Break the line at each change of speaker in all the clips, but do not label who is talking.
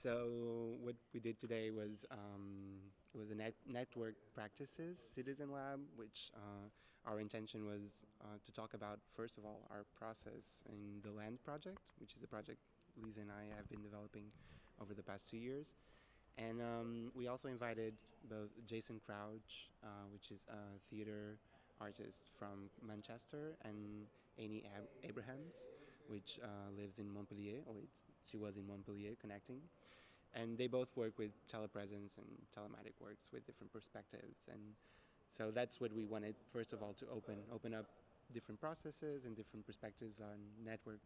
So what we did today was it was a network practices citizen lab, which our intention was to talk about first of all our process in the land project, which is a project Lisa and I have been developing over the past 2 years, and we also invited both Jason Crouch, which is a theater artist from Manchester, and Annie Abrahams, which lives in Montpellier, or she was in Montpellier connecting. And they both work with telepresence and telematic works with different perspectives. And so that's what we wanted, first of all, to open up different processes and different perspectives on network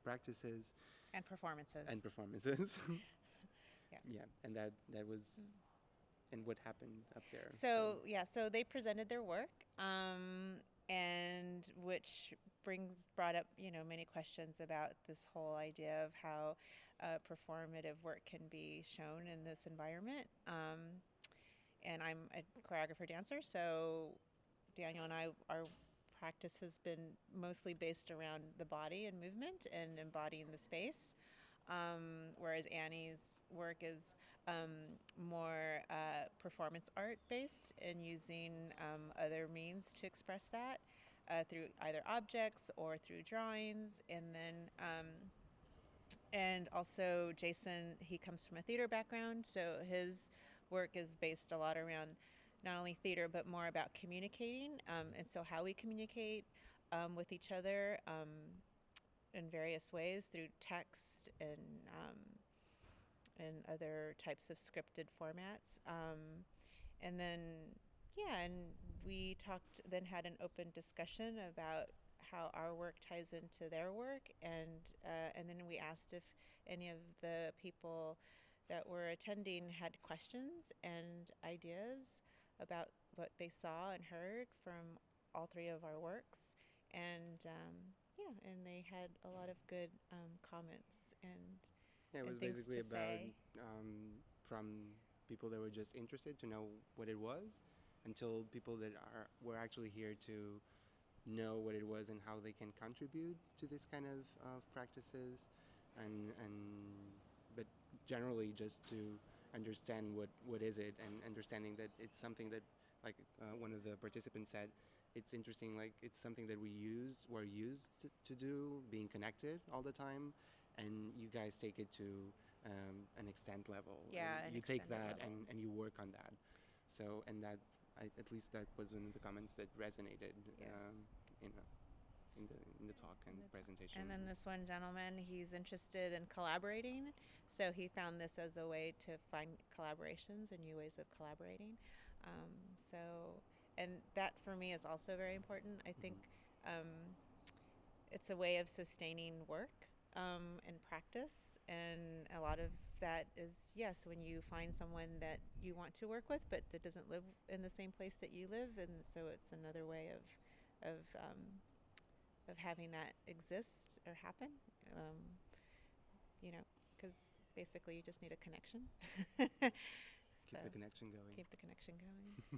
practices
And performances.
and performances.
Yeah.
Yeah, and that was and what happened up there.
So they presented their work, and which brought up many questions about this whole idea of how performative work can be shown in this environment. And I'm a choreographer dancer, so Daniel and I, our practice has been mostly based around the body and movement and embodying the space. Whereas Annie's work is more performance art based and using other means to express that through either objects or through drawings. And also Jason, he comes from a theater background, so his work is based a lot around not only theater but more about communicating, and so how we communicate with each other in various ways through text and other types of scripted formats. And then, yeah, and we then had an open discussion about how our work ties into their work, and then we asked if any of the people that were attending had questions and ideas about what they saw and heard from all three of our works, and yeah, and they had a lot of good comments
Yeah, it
and
was
things
basically
to
about
say.
from people that were just interested to know what it was, until people that were actually here to know what it was and how they can contribute to this kind of practices, and but generally just to understand what is it, and understanding that it's something that, like one of the participants said, it's interesting, like it's something that we're used to do, being connected all the time, and you guys take it to an extent level,
Yeah,
and
an
you take
extended
that
level.
and you work on that. So, and that, at least that was one of the comments that resonated
Yes.
in the talk and
And then
presentation.
this one gentleman, he's interested in collaborating, so he found this as a way to find collaborations and new ways of collaborating. So, and that for me is also very important. I
Mhm.
think it's a way of sustaining work and practice, and a lot of that is, yes, when you find someone that you want to work with but that doesn't live in the same place that you live, and so it's another way of um, of having that exist or happen. Um, you know, because basically you just need a connection.
Keep the
So
connection going.
keep the connection going.